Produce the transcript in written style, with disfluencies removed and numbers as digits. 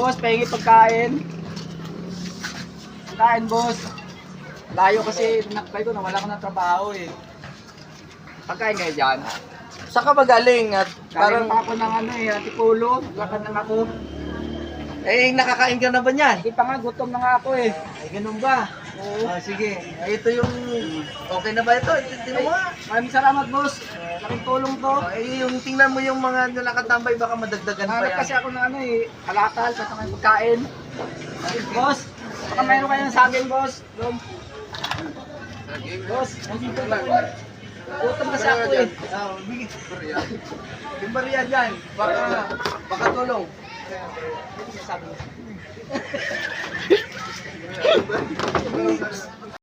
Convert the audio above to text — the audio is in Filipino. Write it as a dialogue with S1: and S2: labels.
S1: Boss, pahingi pagkain. Pagkain, boss. Layo kasi nakakay ko, nawala ko ng trabaho eh. Pagkain ngayon dyan.
S2: Saan ka ba galing? At
S1: Parang
S2: parang,
S1: ako ng ano eh, Atipulo. Lakad lang ako.
S2: nakakain ka na ba niyan?
S1: Hindi pa nga, gutom na nga ako eh.
S2: Ay, ganun ba?
S1: Oo.
S2: Sige. Ay, ito yung, okay na ba ito? Tingnan mo nga.
S1: Maraming salamat, boss. Laking tulong to.
S2: Ay, yung tingnan mo yung mga nakatambay, baka madagdagan pa
S1: Hanap
S2: yan.
S1: kasi ako ng ano eh, kalatal, sa mga pagkain. Boss, baka mayroon kayo ng saging, boss. Doon. Boss, gutom kasi ako eh.
S2: Yung bariya dyan, baka tulong.
S1: Sabi.